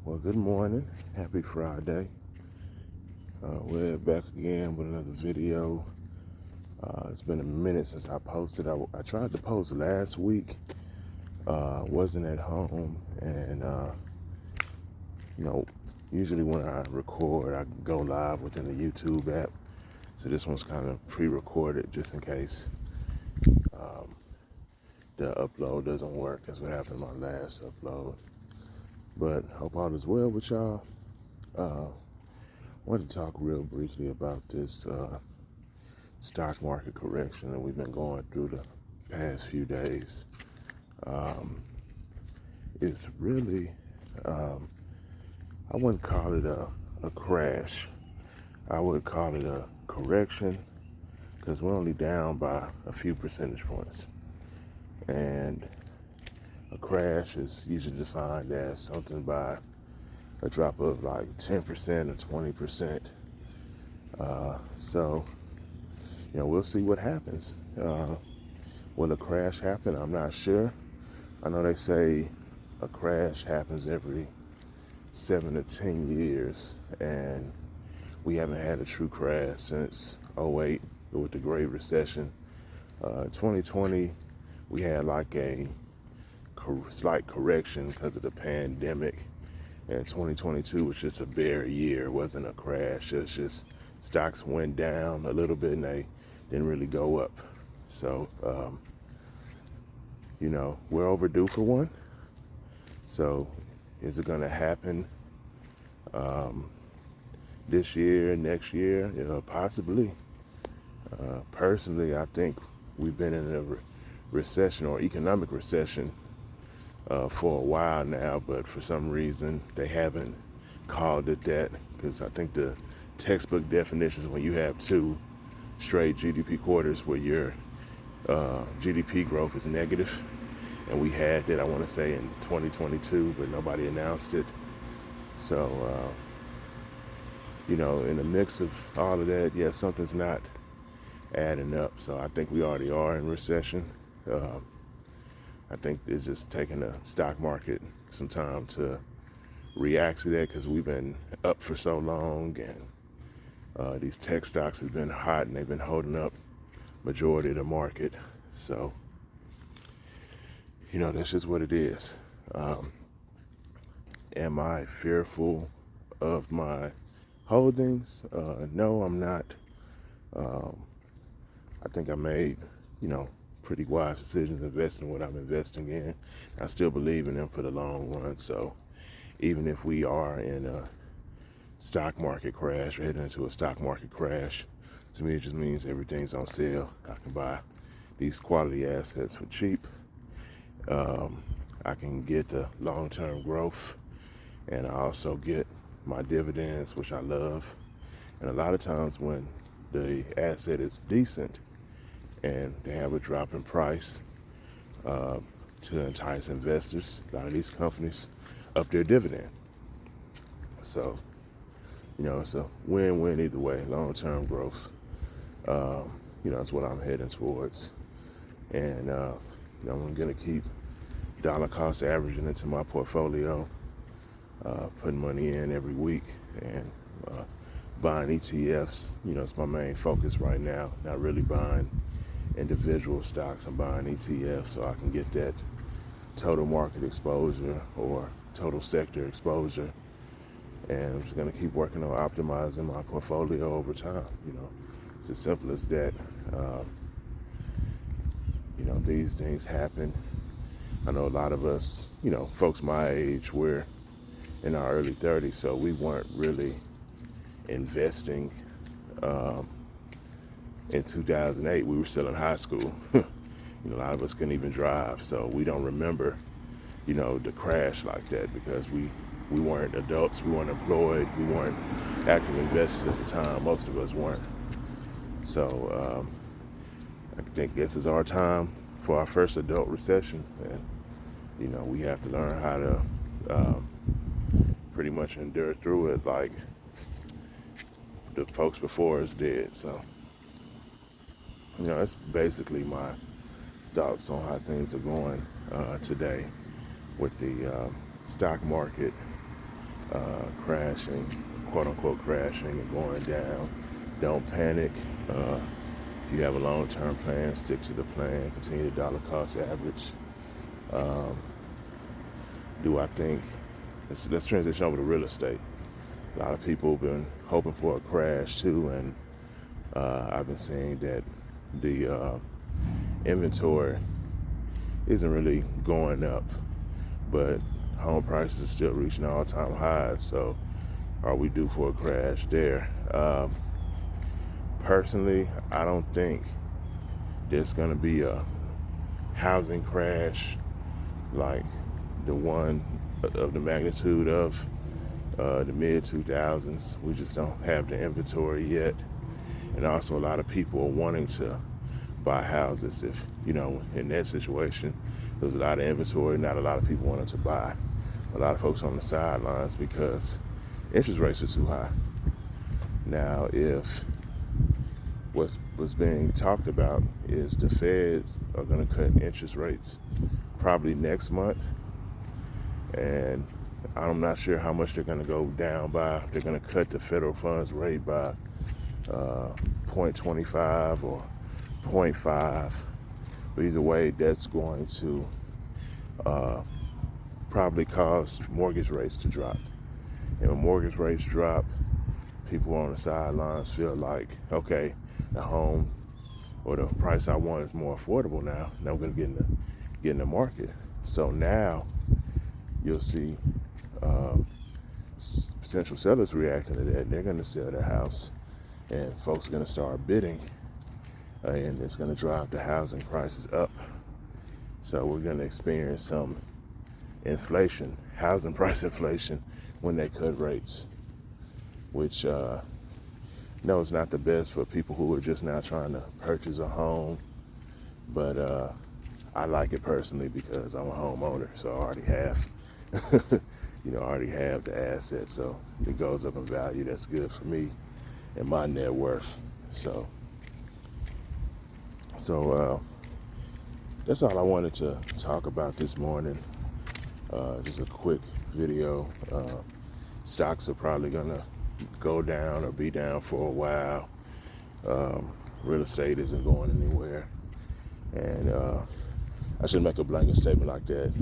Well, good morning. Happy Friday. We're back again with another video. It's been a minute since I posted. I tried to post last week. Wasn't at home, and you know, usually when I record, I go live within the YouTube app. So this one's kind of pre-recorded just in case the upload doesn't work. That's what happened to my last upload. But hope all is well with y'all. Wanted to talk real briefly about this stock market correction that we've been going through the past few days. It's really, I wouldn't call it a crash. I would call it a correction because we're only down by a few percentage points. And a crash is usually defined as something by a drop of like 10% or 20%. So, we'll see what happens. Will a crash happen? I'm not sure. I know they say a crash happens every 7 to 10 years, and we haven't had a true crash since '08 with the Great Recession. 2020, we had like a slight correction because of the pandemic. And 2022 was just a bare year. It wasn't a crash. It's just stocks went down a little bit and they didn't really go up. So, we're overdue for one. So is it going to happen this year, next year? Possibly. Personally, I think we've been in a recession or economic recession for a while now, but for some reason they haven't called it that, because I think the textbook definition is when you have two straight GDP quarters where your GDP growth is negative, and we had that, I want to say, in 2022, but nobody announced it. So, in the mix of all of that, yeah, something's not adding up. So I think we already are in recession. I think it's just taking the stock market some time to react to that, because we've been up for so long, and these tech stocks have been hot and they've been holding up majority of the market. So, that's just what it is. Am I fearful of my holdings? No, I'm not. I think I made, pretty wise decisions investing in what I'm investing in. I still believe in them for the long run. So even if we are in a stock market crash or heading into a stock market crash, to me it just means everything's on sale. I can buy these quality assets for cheap. I can get the long-term growth, and I also get my dividends, which I love. And a lot of times when the asset is decent and they have a drop in price to entice investors, a lot of these companies up their dividend. So, it's a win-win either way, long-term growth. That's what I'm heading towards. And, I'm going to keep dollar cost averaging into my portfolio, putting money in every week, and buying ETFs. It's my main focus right now, not really buying individual stocks. I'm buying ETFs so I can get that total market exposure or total sector exposure. And I'm just going to keep working on optimizing my portfolio over time. It's as simple as that. These things happen. I know a lot of us, folks my age, we're in our early 30s, so we weren't really investing in 2008. We were still in high school. A lot of us couldn't even drive, so we don't remember, the crash like that, because we weren't adults, we weren't employed, we weren't active investors at the time. Most of us weren't. So I think this is our time for our first adult recession, and we have to learn how to pretty much endure through it like the folks before us did. So, that's basically my thoughts on how things are going today with the stock market crashing, quote unquote crashing and going down. Don't panic. If you have a long-term plan, stick to the plan. Continue to dollar cost average. Do I think? Let's transition over to real estate. A lot of people have been hoping for a crash too, and I've been seeing that the inventory isn't really going up, but home prices are still reaching all-time highs. So, are we due for a crash there? Personally, I don't think there's going to be a housing crash like the one of the magnitude of the mid 2000s. We just don't have the inventory yet, and also a lot of people are wanting to buy houses. If in that situation, there's a lot of inventory, not a lot of people wanting to buy. A lot of folks on the sidelines because interest rates are too high. Now, if what's being talked about is the Feds are going to cut interest rates probably next month, and I'm not sure how much they're going to go down by. They're going to cut the federal funds rate by 0.25 or 0.5. But either way, that's going to probably cause mortgage rates to drop. And when mortgage rates drop, people on the sidelines feel like, okay, the home or the price I want is more affordable now. Now we're going to get in the market. So now you'll see potential sellers reacting to that. They're going to sell their house, and folks are going to start bidding, and it's going to drive the housing prices up. So we're going to experience some inflation, housing price inflation, when they cut rates, which no, it's not the best for people who are just now trying to purchase a home. But I like it personally because I'm a homeowner, so I already have, I already have the asset, so it goes up in value. That's good for me and my net worth. So that's all I wanted to talk about this morning. Just a quick video. Stocks are probably gonna go down or be down for a while. Real estate isn't going anywhere, and I shouldn't make a blanket statement like that,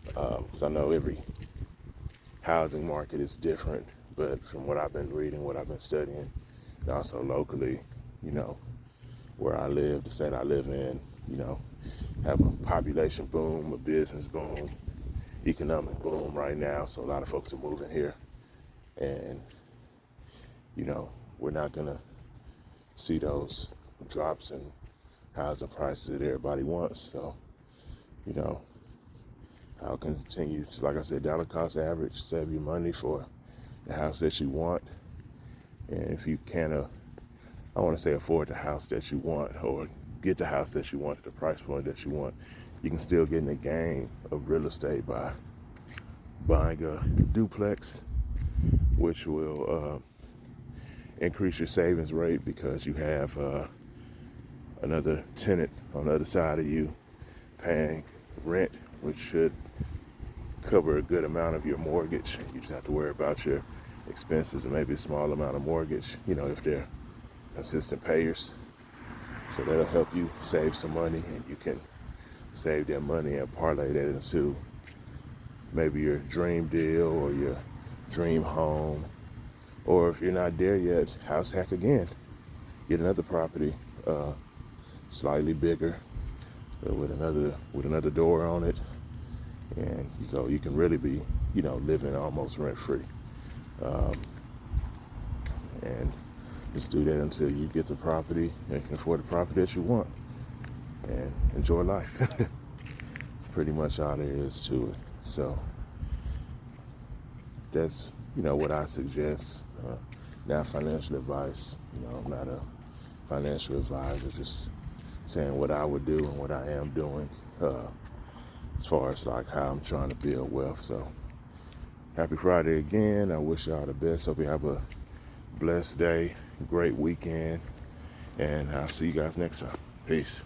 because I know every housing market is different. But from what I've been reading, what I've been studying, and also locally, where I live, the state I live in, have a population boom, a business boom, economic boom right now. So a lot of folks are moving here, and we're not gonna see those drops in housing prices that everybody wants. So I'll continue to, like I said, dollar cost average, save you money for the house that you want. And if you can't I want to say afford the house that you want, or get the house that you want at the price point that you want, you can still get in the game of real estate by buying a duplex, which will increase your savings rate because you have another tenant on the other side of you paying rent, which should cover a good amount of your mortgage. You just have to worry about your expenses and maybe a small amount of mortgage, if they're consistent payers. So that'll help you save some money, and you can save that money and parlay that into maybe your dream deal or your dream home. Or if you're not there yet, house hack again. Get another property, slightly bigger, with another door on it, and you can really be, living almost rent free. And just do that until you get the property and can afford the property that you want, and enjoy life. That's pretty much all there is to it. So that's what I suggest. Not financial advice. I'm not a financial advisor. Just saying what I would do and what I am doing, as far as like how I'm trying to build wealth. So happy Friday again. I wish y'all the best. Hope you have a blessed day, great weekend, and I'll see you guys next time. Peace.